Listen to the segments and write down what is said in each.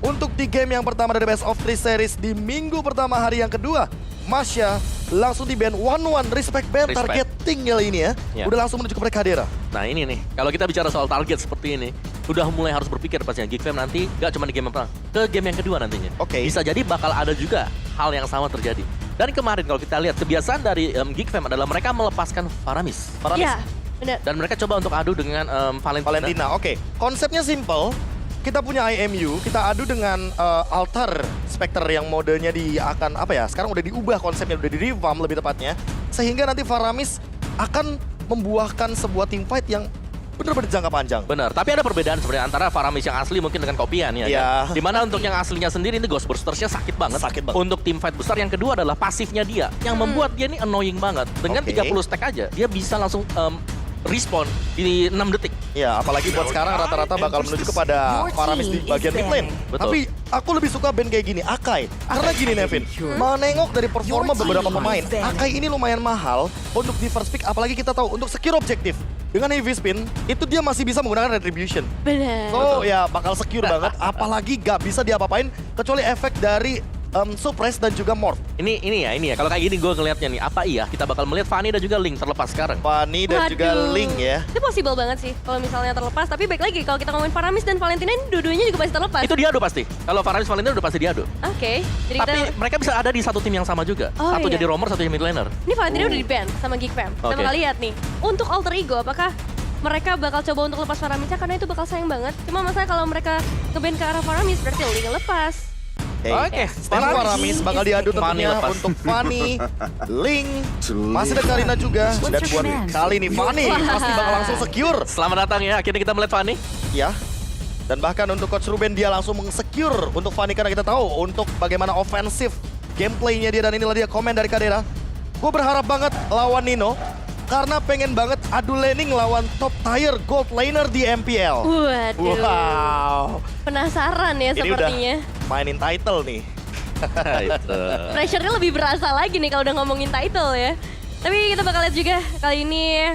Untuk di game yang pertama dari Best of 3 Series di minggu pertama hari yang kedua, Masya langsung di ban 1-1, respect ban Respect. target tinggal ini ya. Ya. Udah langsung menuju kepada Kadera. Nah ini nih, kalau kita bicara soal target seperti ini, udah mulai harus berpikir pastinya Geek Fam nanti gak cuma di game yang pertama, ke game yang kedua nantinya. Oke. Bisa jadi bakal ada juga hal yang sama terjadi. Dan kemarin kalau kita lihat kebiasaan dari Geek Fam adalah mereka melepaskan Faramis. Iya, benar. Dan mereka coba untuk adu dengan Valentina, oke. Konsepnya simple. Kita punya IMU, kita adu dengan Altar Spectre yang modenya akan apa ya? Sekarang udah diubah konsepnya, udah di revamp lebih tepatnya, sehingga nanti Faramis akan membuahkan sebuah team fight yang benar-benar jangka panjang. Benar, tapi ada perbedaan sebenarnya antara Faramis yang asli mungkin dengan kopian ya. Iya. Kan? Dimana untuk yang aslinya sendiri ini Ghostbusters-nya sakit banget. Sakit banget. Untuk tim fight besar yang kedua adalah pasifnya dia yang membuat dia ini annoying banget. Dengan Oke. 30 stack aja dia bisa langsung respawn di 6 detik. Ya, apalagi buat sekarang rata-rata bakal menuju kepada Faramis di bagian mid lane. Betul. Tapi aku lebih suka band kayak gini, Akai. Karena gini Nevin, menengok dari performa beberapa pemain, Akai ini lumayan mahal untuk di first pick, apalagi kita tahu untuk secure objektif. Dengan heavy spin, itu dia masih bisa menggunakan retribution. Benar. So ya bakal secure banget, apalagi gak bisa diapa-apain kecuali efek dari suppress dan juga morph. Ini ya. Kalau kayak gini gue ngelihatnya nih, apa iya kita bakal melihat Fanny dan juga Link terlepas sekarang? Fanny dan juga Waduh. Link ya. Itu possible banget sih kalau misalnya terlepas. Tapi baik lagi kalau kita ngomongin Faramis dan Valentina ini dua-duanya juga pasti terlepas. Itu diadu pasti. Kalau Faramis Valentina udah pasti diadu. Oke. Jadi Tapi kita mereka bisa ada di satu tim yang sama juga. Oh, Satu iya. jadi roamer, satu jadi mid laner. ini Valentina udah di-ban sama Geek Fam. Kita Oke. bakal lihat nih. Untuk alter ego apakah mereka bakal coba untuk lepas Faramisnya karena itu bakal sayang banget. Cuma masalah kalau mereka nge-ban ke arah Faramis berarti Link lepas. Oke. Dan Faramis bakal diadu Fanny tentunya lepas. untuk Fanny, Link, masih ada Karina juga. Dan buat kali ini Fanny pasti bakal langsung secure. Selamat datang ya, akhirnya kita melihat Fanny. Ya. Dan bahkan untuk Coach Ruben dia langsung meng-secure untuk Fanny karena kita tahu untuk bagaimana ofensif gameplaynya dia, dan inilah dia komen dari Kadera. Gue berharap banget lawan Nino karena pengen banget adu laning lawan top tier gold laner di MPL. Waduh. Wow. Penasaran ya Ini sepertinya. udah mainin title nih. Itu. Pressure-nya lebih berasa lagi nih kalau udah ngomongin title ya. Tapi kita bakal lihat juga kali ini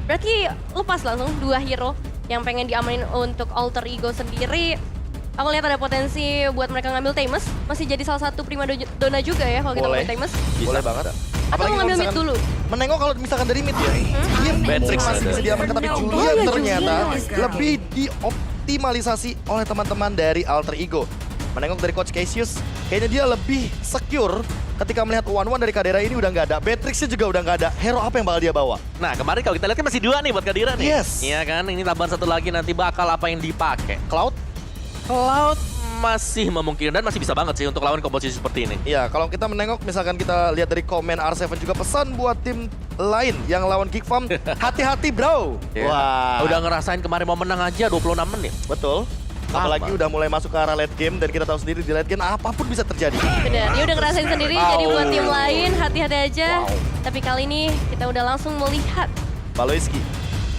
berarti lepas langsung dua hero yang pengen diamanin untuk alter ego sendiri. Aku lihat ada potensi buat mereka ngambil Tamus. Masih jadi salah satu prima dona juga ya kalau kita Boleh. ngomongin Tamus. Boleh banget. Atau mau ngambil mid dulu? Menengok kalau misalkan dari mid ya. Dia Matrix masih ada. bisa diamankan, tapi Julian ternyata lebih dioptimalisasi oleh teman-teman dari Alter Ego. Menengok dari Coach Cassius, kayaknya dia lebih secure ketika melihat one-one dari Kadera ini udah nggak ada. Matrixnya juga udah nggak ada. Hero apa yang bakal dia bawa? Nah kemarin kalau kita lihat kan masih 2 nih buat Kadira nih. Yes. Iya kan, ini tambahan satu lagi nanti bakal apa yang dipakai. Cloud? Cloud masih memungkinkan dan masih bisa banget sih untuk lawan komposisi seperti ini. Iya, kalau kita menengok misalkan kita lihat dari komen R7 juga pesan buat tim lain yang lawan Geek Farm, hati-hati bro. Iya. Wah, Udah ngerasain kemarin mau menang aja 26 menit. betul. Apalagi udah mulai masuk ke arah late game dan kita tahu sendiri di late game apapun bisa terjadi. Benar, dia udah ngerasain sendiri jadi buat tim lain hati-hati aja. Wow. Tapi kali ini kita udah langsung melihat Baloiski,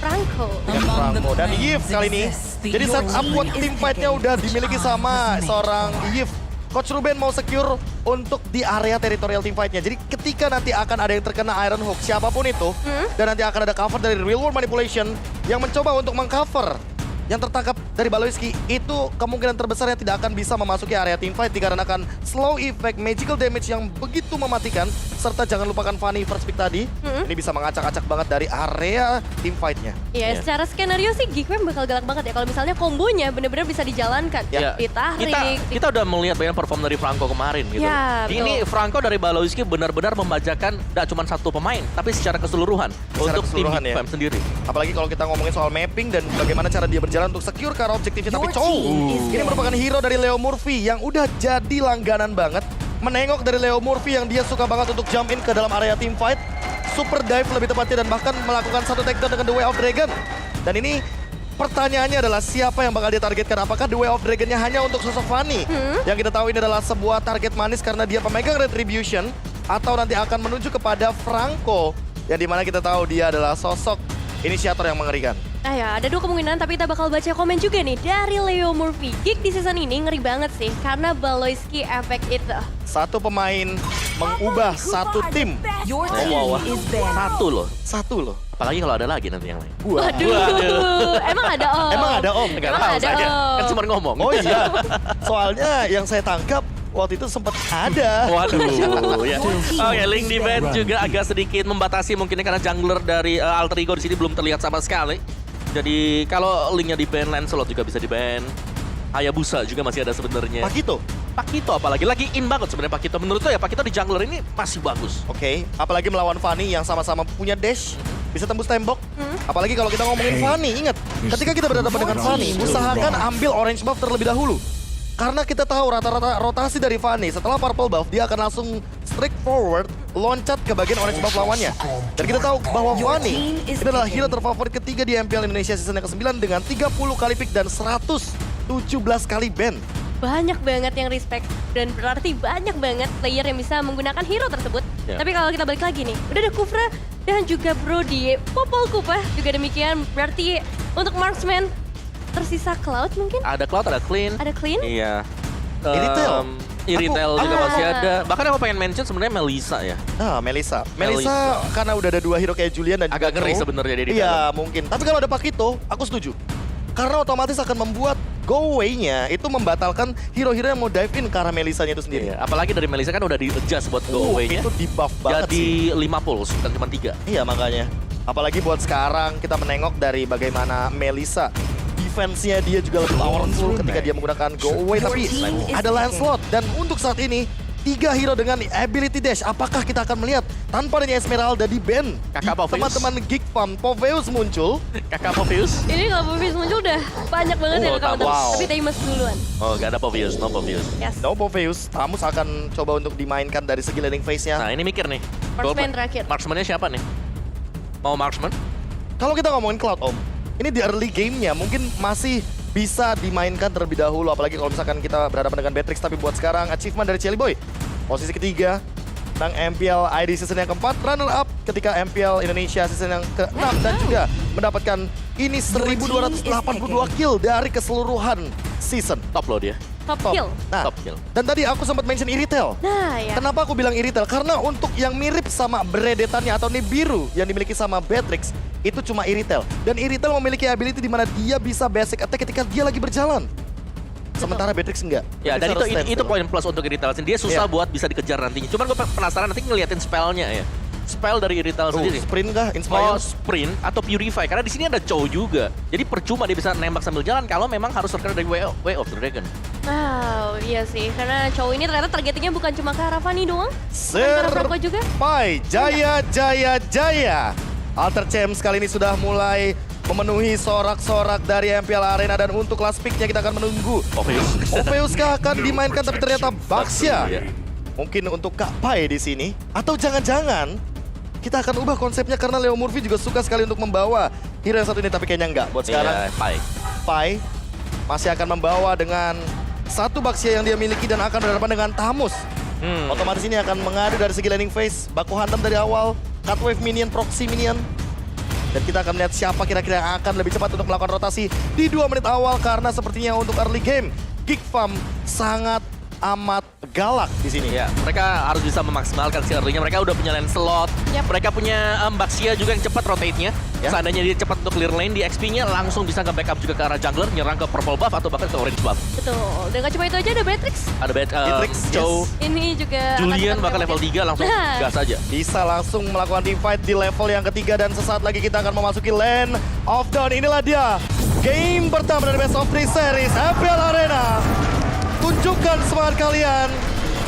Franco. Ramo dan Yves kali ini. Jadi setup buat tim fight-nya udah dimiliki sama seorang Yves. Coach Ruben mau secure untuk di area teritorial team fight-nya. Jadi ketika nanti akan ada yang terkena Iron Hook, siapapun itu, dan nanti akan ada cover dari Real World Manipulation yang mencoba untuk mengcover yang tertangkap dari Baloiski, itu kemungkinan terbesarnya tidak akan bisa memasuki area team fight dikarenakan slow effect magical damage yang begitu mematikan, serta jangan lupakan Fanny first pick tadi, ini bisa mengacak-acak banget dari area team fight-nya. Ya, secara skenario sih Geek Fam bakal galak banget ya kalau misalnya kombonya bener-bener bisa dijalankan. Ya, Ditarik. kita udah melihat banyak perform dari Franco kemarin gitu. Ya, Ini betul. Franco dari Baloiski benar-benar membajakan tidak cuma satu pemain, tapi secara keseluruhan Secara untuk tim keseluruhan Big ya. Fam sendiri. Apalagi kalau kita ngomongin soal mapping dan bagaimana cara dia berjalan untuk secure ke arah objektifnya. Tapi ini merupakan hero dari Leo Murphy yang udah jadi langganan banget. Menengok dari Leo Murphy yang dia suka banget untuk jump in ke dalam area team fight. Super dive lebih tepatnya dan bahkan melakukan satu takedown dengan The Way of Dragon. Dan ini pertanyaannya adalah siapa yang bakal dia targetkan? Apakah The Way of Dragon-nya hanya untuk sosok Fanny? Yang kita tahu ini adalah sebuah target manis karena dia pemegang Retribution. Atau nanti akan menuju kepada Franco. Yang dimana kita tahu dia adalah sosok inisiator yang mengerikan. Nah ya, ada dua kemungkinan tapi kita bakal baca komen juga nih dari Leo Murphy. Geek di season ini ngeri banget sih karena Baloiski efek itu. Satu pemain mengubah satu tim. Your Wow, team wow. is banned. Satu loh. Apalagi kalau ada lagi nanti yang lain. Waduh, emang ada om. Emang ada om? Nggak Emang tahu ada saya. om. Kan cuma ngomong. Oh iya, soalnya yang saya tangkap waktu itu sempat ada. Waduh, ya. Oke, Link di ban juga agak sedikit membatasi mungkinnya karena jungler dari Alter Ego di sini belum terlihat sama sekali. Jadi kalau Linknya di ban, Lancelot juga bisa di ban. Hayabusa juga masih ada sebenarnya. Pakito apalagi lagi in banget sebenarnya Pakito. Menurut lo ya Pakito di jungler ini masih bagus. Oke, apalagi melawan Fanny yang sama-sama punya dash, bisa tembus tembok. Apalagi kalau kita ngomongin Fanny, ingat, ketika kita berhadapan dengan Fanny, usahakan ambil orange buff terlebih dahulu. Karena kita tahu rata-rata rotasi dari Fanny, setelah purple buff, dia akan langsung straight forward, loncat ke bagian orange buff lawannya. Dan kita tahu bahwa Fanny ini adalah hero terfavorit ketiga di MPL Indonesia season yang ke-9 dengan 30 kali pick dan 117 kali ban. Banyak banget yang respect dan berarti banyak banget player yang bisa menggunakan hero tersebut. Ya. Tapi kalau kita balik lagi nih, udah ada Kufra dan juga Brody, Popol Kupa juga demikian. Berarti untuk marksman tersisa Cloud mungkin? Ada Cloud, ada Clean. Ada Clean? Iya. Iritel. Iritel juga Ah. masih ada. Bahkan aku pengen mention sebenarnya Melissa ya. Nah, Melissa karena udah ada dua hero kayak Julian dan juga Agak ngeri Joe. sebenarnya dia di Iya, mungkin. Tapi kalau ada Pakito, aku setuju. Karena otomatis akan membuat go away-nya itu membatalkan hero-hero yang mau dive in ke arah Melissa-nya itu sendiri. Iya, apalagi dari Melissa kan udah di-adjust buat go away-nya. Itu di buff banget Jadi sih. 5 pulse, bukan cuma 3. Iya, makanya. Apalagi buat sekarang kita menengok dari bagaimana Melissa defense-nya dia juga lebih powerful ketika dia menggunakan go away. Tapi ada Lancelot dan untuk saat ini 3 hero dengan ability dash. Apakah kita akan melihat tanpa adanya Esmeralda di ban? Kakak Poveus. Teman-teman Geek Farm, Poveus muncul. Kakak Poveus. Ini kalau Poveus muncul udah banyak banget Oh, yang counter. wow. Tapi Tamus duluan. Oh, gak ada Poveus, no Poveus. Yes. No Poveus, Tamus akan coba untuk dimainkan dari segi landing phase-nya. Nah, ini mikir nih. Marksman terakhir. Marksman-nya siapa nih? Mau marksman? Kalau kita ngomongin Cloud Om, ini di early game-nya mungkin masih bisa dimainkan terlebih dahulu. Apalagi kalau misalkan kita berhadapan dengan Beatrix. Tapi buat sekarang achievement dari Chelly Boy. Posisi ketiga, menang MPL ID season yang keempat, runner up ketika MPL Indonesia season yang ke-6 dan juga mendapatkan ini 1282 kill dari keseluruhan season. Top loh dia. Top Top. kill. Nah, Top kill. dan tadi aku sempat mention Iritel. Nah ya. Kenapa aku bilang Iritel? Karena untuk yang mirip sama beredetannya atau Nibiru yang dimiliki sama Beatrix, itu cuma Iritel. Dan Iritel memiliki ability di mana dia bisa basic attack ketika dia lagi berjalan. Sementara Beatrix enggak. Ya, dan Beatrix harus stand itu still. poin plus untuk Irital. Dia susah Iya. buat bisa dikejar nantinya. Cuman gue penasaran nanti ngeliatin spellnya ya. Spell dari Irital sendiri. Sprint kah? Mau Inspire? sprint atau purify karena di sini ada Chow juga. Jadi percuma dia bisa nembak sambil jalan kalau memang harus terkena dari Way of the Dragon. Wow, iya sih. Karena cowok ini ternyata targetingnya bukan cuma ke arah Fanny doang. Ke arah Franco juga. Pai, Jaya, Jaya, Jaya. Alter Champs kali ini sudah mulai memenuhi sorak-sorak dari MPL Arena dan untuk last pick-nya kita akan menunggu. Opheus kah akan dimainkan tapi ternyata Baxia. Iya. Mungkin untuk Kak Pai di sini atau jangan-jangan kita akan ubah konsepnya karena Leo Murphy juga suka sekali untuk membawa hero yang satu ini tapi kayaknya enggak. Buat sekarang Iya, Pai. Pai masih akan membawa dengan satu Baxia yang dia miliki dan akan berhadapan dengan Tamus. Otomatis ini akan mengadu dari segi landing phase, baku hantam dari awal, cut wave minion, proxy minion. Dan kita akan melihat siapa kira-kira yang akan lebih cepat untuk melakukan rotasi di 2 menit awal karena sepertinya untuk early game Geek Farm sangat amat galak di sini. Ya, mereka harus bisa memaksimalkan si early-nya. Mereka udah punya Lancelot. Yap. Mereka punya Baxia juga yang cepat rotate-nya. Ya. Seandainya dia cepat untuk clear lane, di XP-nya langsung bisa nge-backup juga ke arah jungler, nyerang ke purple buff atau bahkan ke orange buff. Betul. Dan gak cuma itu aja ada Beatrix. Ada Beatrix, Chow, yes. Ini juga akan Julian tetap bahkan level mungkin. 3 langsung Nah. gas aja. Bisa langsung melakukan team fight di level yang ketiga dan sesaat lagi kita akan memasuki Land of Dawn. Inilah dia game pertama dari Best of 3 Series MPL Arena. Tunjukkan semangat kalian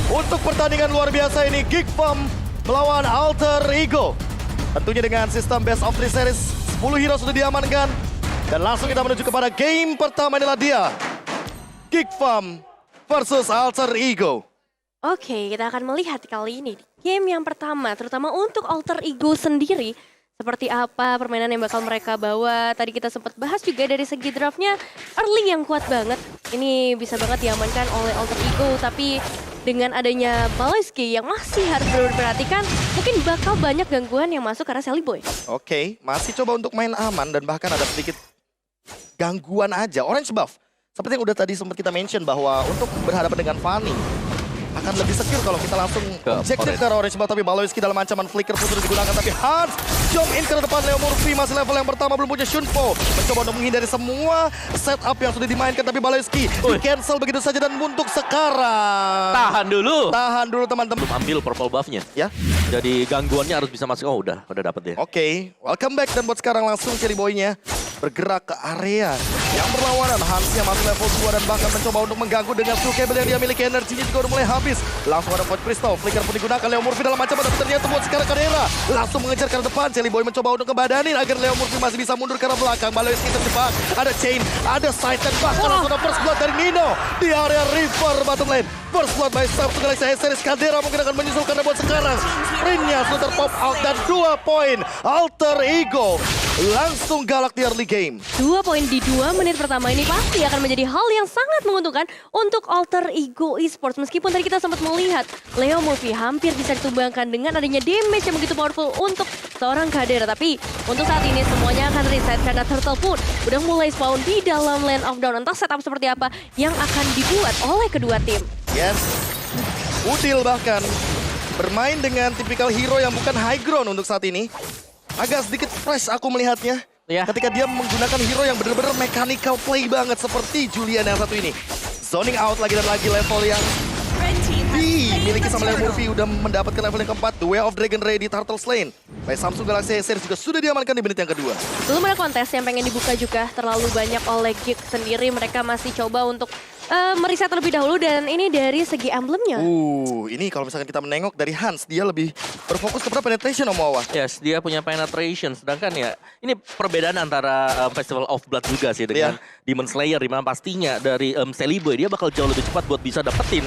untuk pertandingan luar biasa ini Geek Farm melawan Alter Ego. Tentunya dengan sistem Best of 3 Series 10 hero sudah diamankan dan langsung kita menuju kepada game pertama. Inilah dia Geek Farm versus Alter Ego. Oke, kita akan melihat kali ini game yang pertama, terutama untuk Alter Ego sendiri. Seperti apa permainan yang bakal mereka bawa. Tadi kita sempat bahas juga dari segi draftnya, early yang kuat banget. Ini bisa banget diamankan oleh Alter Ego, tapi dengan adanya Baloyski yang masih harus diperhatikan, mungkin bakal banyak gangguan yang masuk ke arah Sally Boy. Oke, masih coba untuk main aman dan bahkan ada sedikit gangguan aja. Orange buff, seperti yang udah tadi sempat kita mention bahwa untuk berhadapan dengan Fanny, akan lebih secure kalau kita langsung objektif orange. ke arah orange buff. Tapi Baloyski dalam ancaman flicker pun sudah digunakan. Tapi Hans jump in ke depan. Leo Murphy masih level yang pertama, belum punya Shunpo. Mencoba untuk menghindari semua setup yang sudah dimainkan. Tapi Baloyski di cancel begitu saja dan untuk sekarang. Tahan dulu. Tahan dulu teman-teman. Belum ambil purple buff-nya. Ya. Jadi gangguannya harus bisa masuk. Oh udah dapet ya. Oke, welcome back dan buat sekarang langsung Cherry Boy-nya bergerak ke area yang berlawanan. Hansnya masuk level 2 dan bahkan mencoba untuk mengganggu dengan skill cable yang dia miliki. Energinya juga udah mulai habis. Langsung ada Void Crystal, flicker pun digunakan. Leo Murphy dalam ancaman tapi ternyata buat sekarang Kadera langsung mengejar ke depan. Cherry Boy mencoba untuk ngebadanin agar Leo Murphy masih bisa mundur ke arah belakang. Baloyski terjebak, ada chain, ada side dan bahkan langsung ada first blood dari Nino di area River bottom lane. First blood by Samsung Galaxy series. Kadera mungkin akan menyusul karena buat sekarang sprintnya sudah terpop out dan 2 poin. Alter Ego langsung galak di early game. 2 poin di 2 menit pertama ini pasti akan menjadi hal yang sangat menguntungkan untuk Alter Ego Esports. Meskipun tadi kita sempat melihat Leo Murphy hampir bisa ditumbangkan dengan adanya damage yang begitu powerful untuk seorang Kadera. Tapi untuk saat ini semuanya akan reset karena Turtle pun udah mulai spawn di dalam Land of Dawn. Entah setup seperti apa yang akan dibuat oleh kedua tim. Yes, Udil bahkan bermain dengan tipikal hero yang bukan high ground untuk saat ini. Agak sedikit fresh aku melihatnya. Ya. Ketika dia menggunakan hero yang benar-benar mechanical play banget seperti Julian yang satu ini. Zoning out lagi dan lagi level yang dimiliki sama Leo Murphy udah mendapatkan level yang keempat. The Way of Dragon Ready Turtle Lane by Samsung Galaxy series juga sudah diamankan di menit yang kedua. Belum ada kontes yang pengen dibuka juga terlalu banyak oleh Geek sendiri. Mereka masih coba untuk meriset terlebih dahulu dan ini dari segi emblemnya. Ini kalau misalkan kita menengok dari Hans, dia lebih berfokus kepada penetration Om Wawa. Yes, dia punya penetration. Sedangkan ya, ini perbedaan antara Festival of Blood juga sih dengan Demon Slayer. Dimana pastinya dari Sally Boy, dia bakal jauh lebih cepat buat bisa dapetin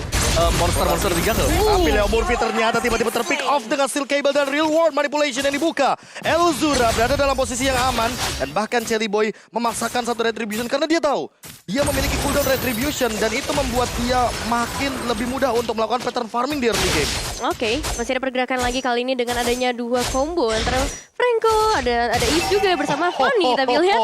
monster-monster di jungle. Tapi Leo Murphy ternyata tiba-tiba terpick off dengan steel cable dan real world manipulation yang dibuka. Elzura berada dalam posisi yang aman dan bahkan Cherry Boy memaksakan satu retribution karena dia tahu dia memiliki cooldown retribution dan itu membuat dia makin lebih mudah untuk melakukan pattern farming di early game. Oke, masih ada pergerakan lagi kali ini dengan adanya 2 combo antara Franco, ada Eve juga bersama Fanny. Tapi lihat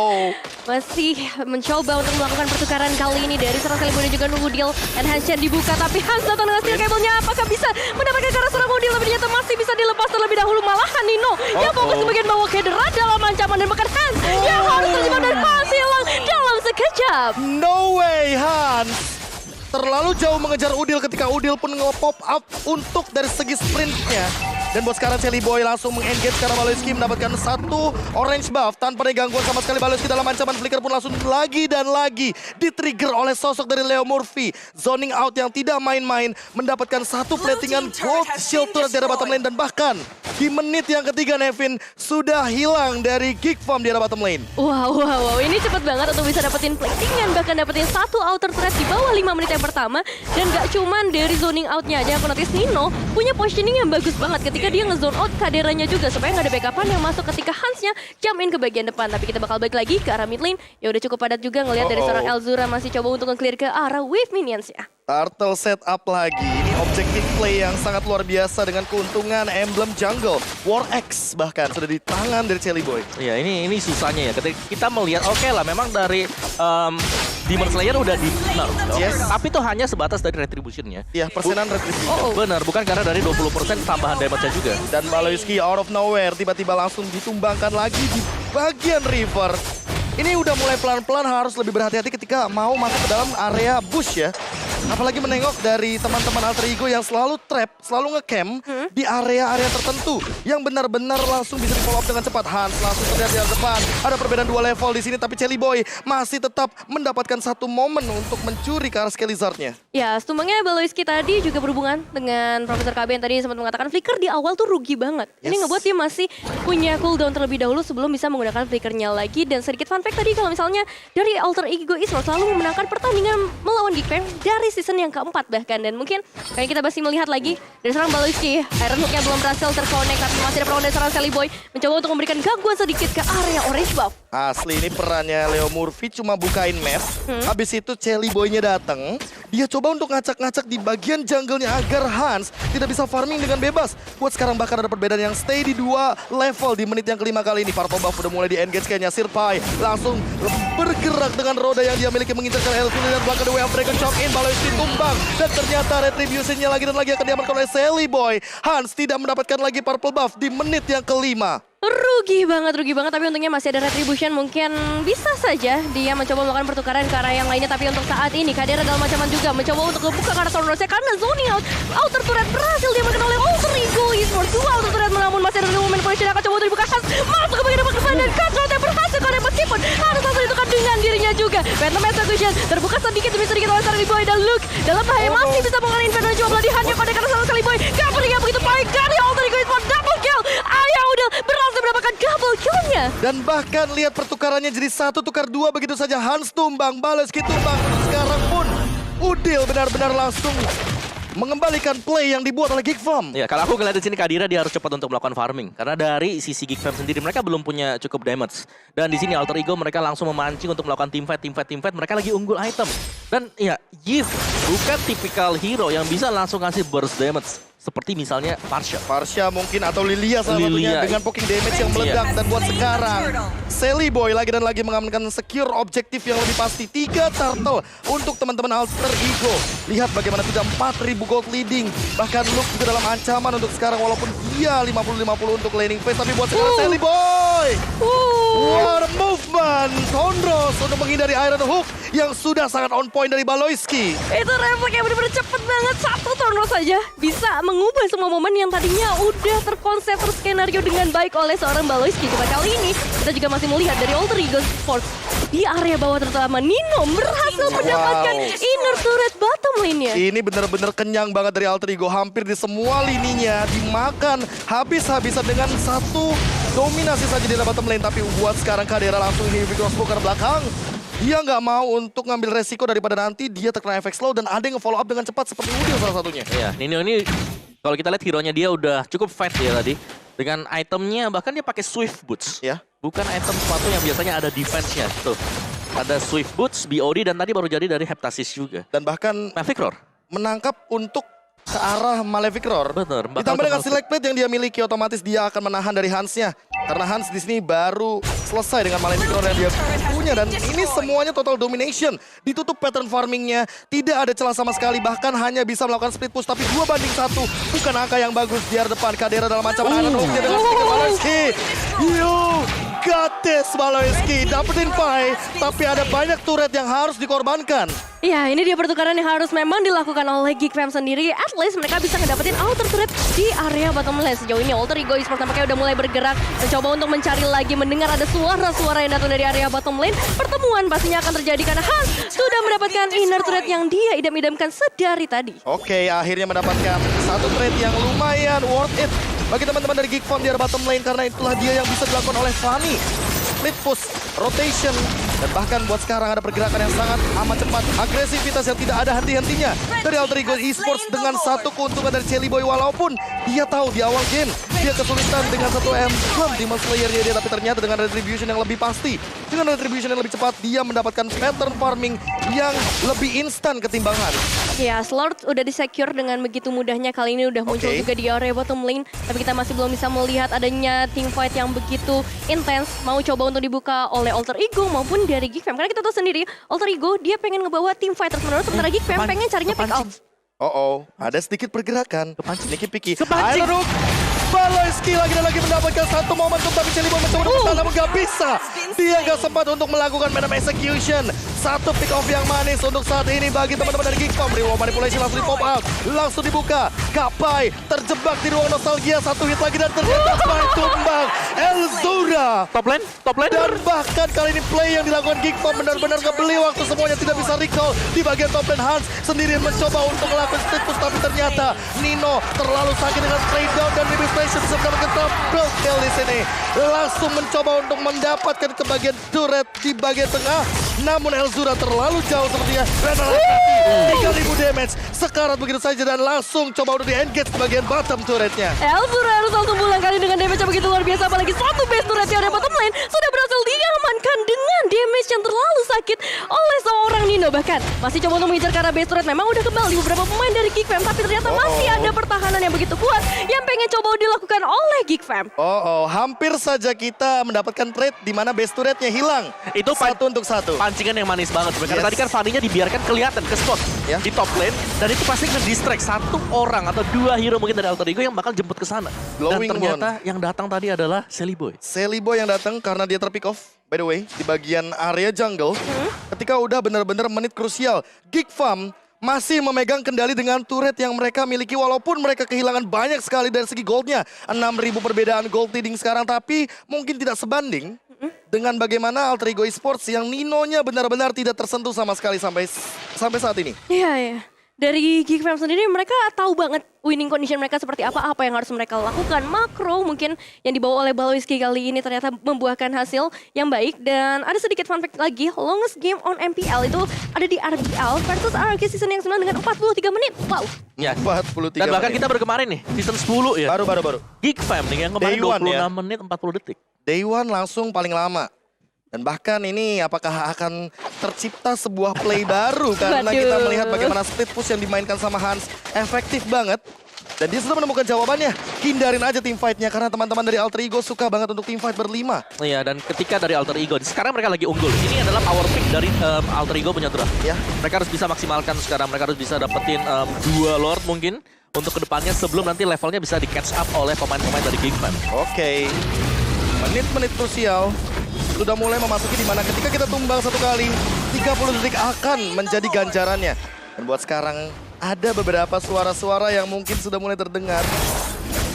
masih mencoba untuk melakukan pertukaran kali ini dari seorang Sally Boy dan juga Udil. Enhancement dibuka tapi Hans datang dengan steel cable-nya. Apakah bisa mendapatkan ke arah seorang Udil? Tapi ternyata masih bisa dilepas terlebih dahulu. Malahan Nino yang fokus ke bagian bawah Kadera dalam ancaman dan bahkan Hans yang harus terjebak dan Hans hilang dalam sekejap. No way Hans! Terlalu jauh mengejar Udil ketika Udil pun nge-pop up untuk dari segi sprintnya. Dan buat sekarang Sally Boy langsung meng-engage karena Baloyski mendapatkan satu orange buff tanpa ada gangguan sama sekali. Baloyski dalam ancaman flicker pun langsung lagi dan lagi di-trigger oleh sosok dari Leo Murphy. Zoning out yang tidak main-main mendapatkan satu platingan gold shield turret dari bottom lane. Dan bahkan di menit yang ketiga Nevin sudah hilang dari Geek Farm di arah bottom lane. Wow, ini cepet banget untuk bisa dapetin platingan, bahkan dapetin satu outer threat di bawah 5 menit yang pertama. Dan gak cuman dari zoning outnya aja, aku notice Nino punya positioning yang bagus banget ketika dia nge-zone out Kaderanya juga supaya gak ada backupan yang masuk ketika Hansnya jump in ke bagian depan. Tapi kita bakal balik lagi ke arah mid lane. Ya udah cukup padat juga ngelihat dari seorang Elzura masih coba untuk nge-clear ke arah wave minions ya. Turtle setup lagi. Ini objective play yang sangat luar biasa dengan keuntungan emblem jungle. War X bahkan sudah di tangan dari Cherry Boy. Iya, ini susahnya ya. Ketika kita melihat oke lah memang dari Demon Slayer udah di Yes. tapi itu hanya sebatas dari retribution-nya. Ya, persenan retribution. Benar, bukan karena dari 20% tambahan damage-nya juga. Dan Baloyski out of nowhere tiba-tiba langsung ditumbangkan lagi di bagian river. Ini udah mulai pelan-pelan harus lebih berhati-hati ketika mau masuk ke dalam area bush ya. Apalagi menengok dari teman-teman Alter Ego yang selalu trap, selalu nge-camp di area-area tertentu yang benar-benar langsung bisa di-follow up dengan cepat. Hans langsung terlihat di depan. Ada perbedaan 2 level di sini tapi Cherry Boy masih tetap mendapatkan satu momen untuk mencuri ke arah Skelizard-nya. Ya, stumbangnya Baloyski tadi juga berhubungan dengan Profesor KB yang tadi sempat mengatakan flicker di awal tuh rugi banget. Ini ngebuat dia masih punya cooldown terlebih dahulu sebelum bisa menggunakan flickernya lagi. Dan sedikit fun fact tadi kalau misalnya dari Alter Ego Esports selalu memenangkan pertandingan melawan Geekfam dari season yang keempat bahkan. Dan mungkin kayak kita masih melihat lagi dari seorang Baloyski, Iron Hook-nya belum berhasil terconnect tapi masih ada peluang dari seorang Sally Boy mencoba untuk memberikan gangguan sedikit ke area orange buff. Asli ini perannya Leo Murphy cuma bukain map. Habis itu Cherry Boy-nya datang. Dia coba untuk ngacak-ngacak di bagian jungle-nya agar Hans tidak bisa farming dengan bebas. Buat sekarang bahkan ada perbedaan yang stay di 2 level di menit yang kelima kali ini. Purple buff udah mulai di-engage kayaknya. Sirpai langsung bergerak dengan roda yang dia miliki mengincarkan Elzura dan belakang The Way of Dragon Chop in. Baloyski ditumbang. Dan ternyata retribution-nya lagi dan lagi akan diamankan oleh Sally Boy. Hans tidak mendapatkan lagi purple buff di menit yang kelima. Rugi banget, tapi untungnya masih ada retribution. Mungkin bisa saja dia mencoba melakukan pertukaran ke arah yang lainnya. Tapi untuk saat ini, Kadera dalam ancaman juga mencoba untuk membuka ke arah Thornrose karena zoning out. Outer turret berhasil diamankan oleh Alter Ego Esports. Dua outer turret namun masih ada movement position yang akan coba untuk dibuka. Hans masuk ke bagian depan dan Cutthroat yang berhasil karena meskipun harus langsung ditukar dengan dirinya juga. Phantom Execution terbuka sedikit demi sedikit oleh Sally Boy dan Luke dalam bahaya masih bisa mengalami Inferno coba belah dihancurkan pada karena sama Sally Boy. Covernya begitu baik dari Alter Ego Esports, double kill. Ayah udah berhasil mendapatkan double kill-nya. Dan bahkan lihat pertukarannya jadi 1 tukar 2 begitu saja. Hans tumbang, Baleski tumbang. Sekarang pun Udil benar-benar langsung mengembalikan play yang dibuat oleh Geekfam. Ya, kalau aku ngeliat di sini Kadira dia harus cepat untuk melakukan farming karena dari sisi Geekfam sendiri mereka belum punya cukup damage. Dan di sini Alter Ego mereka langsung memancing untuk melakukan teamfight. Mereka lagi unggul item. Dan ya, Yves bukan tipikal hero yang bisa langsung ngasih burst damage seperti misalnya Farsha mungkin atau Lilia salah Lilia. satunya dengan poking damage yang meledak. Dan buat sekarang Sally Boy lagi dan lagi mengamankan secure objektif yang lebih pasti. 3 turtle untuk teman-teman Alter Ego. Lihat bagaimana sudah 4.000 gold leading. Bahkan Luke juga dalam ancaman untuk sekarang walaupun dia 50-50 untuk laning phase. Tapi buat sekarang Sally Boy. What a movement. Thornrose untuk menghindari Iron Hook yang sudah sangat on point dari Baloyski. Itu refleks yang benar-benar cepet banget. Satu Thornrose saja bisa mengubah semua momen yang tadinya udah terkonsep skenario dengan baik oleh seorang Baloyski. Cuma kali ini kita juga masih melihat dari Alter Ego Sports di area bawah terutama Nino berhasil mendapatkan inner turret bottom lane-nya. Ini benar-benar kenyang banget dari Alter Ego. Hampir di semua lininya dimakan habis-habisan dengan satu dominasi saja di bottom lane. Tapi buat sekarang Kadera langsung heavy crossbow ke belakang. Dia nggak mau untuk ngambil resiko daripada nanti dia terkena efek slow dan ada yang nge-follow up dengan cepat seperti Udil salah satunya. Iya, Nino ini kalau kita lihat hero-nya dia udah cukup fight ya tadi. Dengan itemnya bahkan dia pakai Swift Boots. Ya. Bukan item sepatu yang biasanya ada defense-nya. Tuh, ada Swift Boots, BOD dan tadi baru jadi dari Heptasis juga. Dan bahkan Maverick Roar. menangkap untuk ke arah Malefic Roar. Betul. Ditambah dengan select plate yang dia miliki, otomatis dia akan menahan dari Hansnya. Karena Hans di sini baru selesai dengan Malefic Roar yang dia punya. Dan ini semuanya total domination. Ditutup pattern farmingnya, tidak ada celah sama sekali. Bahkan hanya bisa melakukan split push, tapi 2-1. Bukan angka yang bagus di area depan. Kadera dalam ancaman Iron Hook-nya dengan sedikit Baloyski. You got this, Baloyski. Dapetin pie, tapi ada banyak turret yang harus dikorbankan. Ya, ini dia pertukaran yang harus memang dilakukan oleh Geekfam sendiri. At least mereka bisa ngedapetin outer turret di area bottom lane. Sejauh ini Alter Ego Esports tampaknya udah mulai bergerak. Mencoba untuk mencari lagi, mendengar ada suara-suara yang datang dari area bottom lane. Pertemuan pastinya akan terjadi karena Hans sudah mendapatkan inner turret yang dia idam-idamkan sedari tadi. Oke, akhirnya mendapatkan satu trade yang lumayan worth it bagi teman-teman dari Geekfam di area bottom lane. Karena itulah dia yang bisa dilakukan oleh Fanny. Split push, rotation, dan bahkan buat sekarang ada pergerakan yang sangat amat cepat. Agresivitas yang tidak ada henti-hentinya dari Alter Ego Esports dengan satu keuntungan dari Sally Boy. Walaupun dia tahu di awal game dia kesulitan dengan satu emblem Demon Slayer-nya dia. Tapi ternyata dengan retribution yang lebih pasti, dengan retribution yang lebih cepat, dia mendapatkan pattern farming yang lebih instan ketimbang Hans. Ya, Slord udah di-secure dengan begitu mudahnya. Kali ini udah muncul juga di area bottom lane. Tapi kita masih belum bisa melihat adanya teamfight yang begitu intens. Mau coba untuk dibuka oleh Alter Ego maupun dari Geekfam. Karena kita tahu sendiri, Alter Ego dia pengen ngebawa teamfight terus-menerus. Sementara Geekfam pengen carinya pick off. Ada sedikit pergerakan. Niki Piki. Kepancing. Iron Hook. Baloyski lagi dan lagi mendapatkan satu momentum, tapi Sally Boy mencoba untuk bertahan namun gak bisa. Dia gak sempat untuk melakukan Madam Execution. Satu pick off yang manis untuk saat ini bagi teman-teman dari Geekfam. Reward Manipulation langsung di pop out, langsung dibuka. Kapai terjebak di ruang nostalgia. Satu hit lagi dan ternyata Pai tumbang. Elzura. Top lane. Dan bahkan kali ini play yang dilakukan Geekfam benar-benar ngebeli waktu, semuanya tidak bisa recall. Di bagian top lane Hans sendirian mencoba untuk melakukan split push, tapi ternyata Nino terlalu sakit dengan spray down dan Baby Station bisa mendapatkan double kill di sini. Langsung mencoba untuk mendapatkan ke bagian turret di bagian tengah. Namun Elzura terlalu jauh sepertinya. 3000 damage. Sekarat begitu saja dan langsung coba untuk di-engage ke bagian bottom turretnya. Elzura harus langsung pulang kali dengan damage yang begitu luar biasa. Apalagi suatu base turret di area bottom lane sudah berhasil diamankan dengan damage yang terlalu sakit oleh seorang Nino. Bahkan masih coba untuk mengejar ke arah base turret. Memang udah kembali beberapa pemain dari Geek Fam, tapi ternyata masih ada pertahanan yang begitu kuat yang pengen coba dilakukan oleh Geek Fam. Hampir saja kita mendapatkan trade di mana base turretnya hilang. Itu 1-1. Pancingan yang manis banget. Karena tadi kan Fanny-nya dibiarkan kelihatan ke spot di top lane. Dan itu pasti nge-distract satu orang atau dua hero mungkin dari Alter Ego yang bakal jemput ke sana. Dan Glowing ternyata yang datang tadi adalah Sally Boy. Sally Boy yang datang karena dia terpick off, by the way, di bagian area jungle. Ketika udah benar-benar menit krusial, Geek Fam masih memegang kendali dengan turret yang mereka miliki. Walaupun mereka kehilangan banyak sekali dari segi goldnya. 6.000 perbedaan gold leading sekarang, tapi mungkin tidak sebanding dengan bagaimana Alter Ego Esports yang Ninonya benar-benar tidak tersentuh sama sekali sampai saat ini. Iya, iya. Dari Geek Fam sendiri mereka tahu banget winning condition mereka seperti apa yang harus mereka lakukan. Makro mungkin yang dibawa oleh Baloiski kali ini ternyata membuahkan hasil yang baik. Dan ada sedikit fun fact lagi, longest game on MPL itu ada di RBL versus RRQ season yang 9 dengan 43 menit. Wow. Ya. 43 Dan bahkan menit. kita baru kemarin nih, season 10 ya. Baru. Geek Fam nih yang kemarin Day one 26 ya. menit 40 detik. Day One langsung paling lama. Dan bahkan ini apakah akan tercipta sebuah play baru karena kita Waduh. melihat bagaimana split push yang dimainkan sama Hans efektif banget. Dan dia sudah menemukan jawabannya. Hindarin aja team fight-nya karena teman-teman dari Alter Ego suka banget untuk team fight berlima. Iya, dan ketika dari Alter Ego, sekarang mereka lagi unggul. Ini adalah power pick dari Alter Ego punya Dra. Ya. Mereka harus bisa maksimalkan sekarang, mereka harus bisa dapetin 2 Lord mungkin untuk kedepannya sebelum nanti levelnya bisa di catch up oleh pemain-pemain dari Geek Fam. Oke. Menit-menit krusial sudah mulai memasuki di mana ketika kita tumbang satu kali, 30 detik akan menjadi ganjarannya. Dan buat sekarang ada beberapa suara-suara yang mungkin sudah mulai terdengar.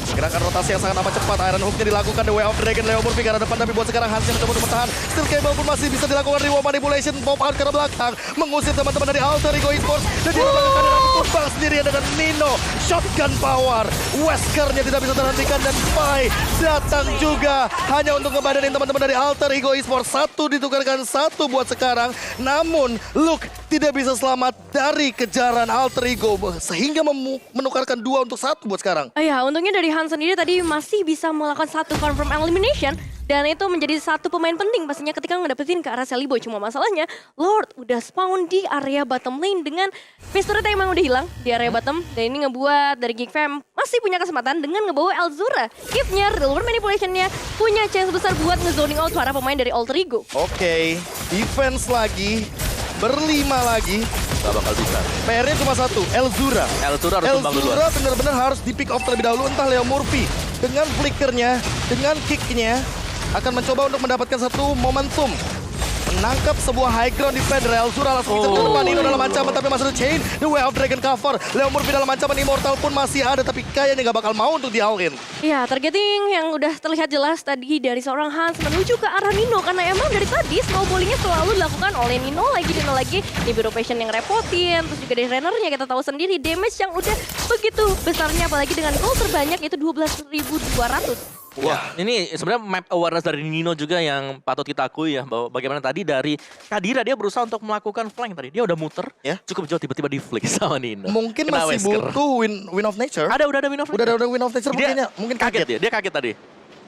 Gerakan rotasi yang sangat amat cepat, Iron Hook-nya dilakukan, The Way of Dragon, Leo Murphy ke arah depan, tapi buat sekarang Hans yang mencoba untuk bertahan. Steel Cable pun masih bisa dilakukan, Reward Manipulation, pop out ke arah belakang, mengusir teman-teman dari Alter Ego Esports, dan dia melakukan tumbang sendirian dengan Nino. Shotgun power, Wesker-nya tidak bisa terhentikan, dan Pai datang juga hanya untuk ngebadanin teman-teman dari Alter Ego Esports. 1 ditukarkan 1 buat sekarang, namun Luke tidak bisa selamat dari kejaran Alter Ego, sehingga menukarkan 2 untuk 1 buat sekarang. Ya, untungnya dari Hans sendiri tadi masih bisa melakukan 1 confirm elimination. Dan itu menjadi satu pemain penting pastinya ketika ngedapetin ke arah Sally Boy. Cuma masalahnya Lord udah spawn di area bottom lane dengan base turret yang emang udah hilang di area bottom. Dan ini ngebuat dari Geek Fam masih punya kesempatan dengan ngebawa Elzura. Gift-nya, Reward Manipulation-nya punya chance besar buat ngezoning out para pemain dari Alter Ego. Oke, defense lagi, berlima lagi. Gak bakal bisa. PR-nya cuma 1, Elzura. Elzura harus tumbang duluan. Elzura benar-benar harus di pick off terlebih dahulu, entah Leo Murphy. Dengan flickernya, dengan kicknya, akan mencoba untuk mendapatkan satu momentum. Menangkap sebuah high ground di Feder. Elzura langsung ke depan, Nino dalam ancaman, tapi masih ada chain. The Way of Dragon cover. Leo Murphy dalam ancaman, Immortal pun masih ada, tapi kayaknya nggak bakal mau untuk di all in. Ya, targeting yang udah terlihat jelas tadi dari seorang Hans menuju ke arah Nino. Karena emang dari tadi snowballingnya selalu dilakukan oleh Nino lagi. Ini Hero Passion yang repotin. Terus juga dari Rennernya kita tahu sendiri damage yang udah begitu besarnya. Apalagi dengan gold terbanyak itu 12.200. Wah, ini sebenarnya map awareness dari Nino juga yang patut kita akui ya, bahwa bagaimana tadi dari Kadira dia berusaha untuk melakukan flank tadi. Dia udah muter, Ya. cukup jauh tiba-tiba di flick sama Nino. Mungkin Kena masih Wesker. butuh win of nature. Udah win of Udah ada win of nature, mungkin kaget. Dia kaget tadi.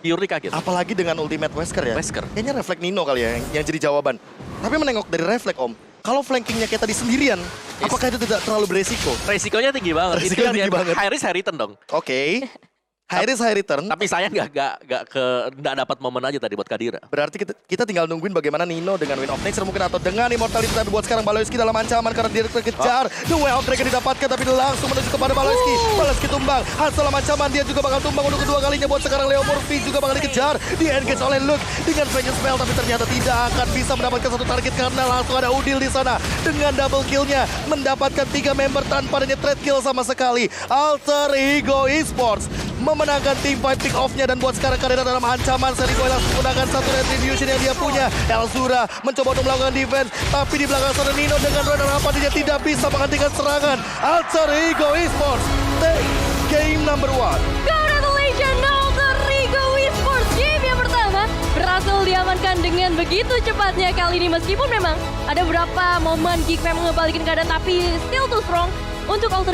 Purely kaget. Apalagi dengan ultimate Wesker ya. Wesker. Kayaknya refleks Nino kali ya yang jadi jawaban. Tapi menengok dari refleks Om. Kalau flankingnya kayak tadi sendirian, apakah itu tidak terlalu beresiko? Resikonya tinggi banget. Resikonya tinggi banget. High risk, high return dong. Oke. High risk, high return. Tapi saya nggak dapat momen aja tadi buat Kadira. Berarti kita tinggal nungguin bagaimana Nino dengan Win of Nature mungkin atau dengan Immortality. Tapi buat sekarang Baloiski dalam ancaman karena dia terkejar. The Way of Dragon didapatkan tapi langsung menuju kepada Baloiski. Baloiski tumbang. Hans dalam ancaman, dia juga bakal tumbang untuk kedua kalinya. Buat sekarang Leo Murphy juga bakal dikejar. Di-engage oleh Luke dengan Vengeance Spell. Tapi ternyata tidak akan bisa mendapatkan satu target karena langsung ada Udil di sana. Dengan double kill-nya mendapatkan 3 member tanpa adanya trade kill sama sekali. Alter Ego Esports memenangkan team fight pick off-nya dan buat sekarang Kadira dalam ancaman. Sally Boy langsung menggunakan satu retribution yang dia punya. Elzura mencoba untuk melakukan defense, tapi di belakang sana Nino dengan Runner apa dia tidak bisa menghentikan serangan. Alter Ego Esports take game number 1. Congratulations Alter Ego Esports. Game yang pertama berhasil diamankan dengan begitu cepatnya kali ini. Meskipun memang ada beberapa momen Geek Fam ngebalikin keadaan, tapi still too strong untuk Alter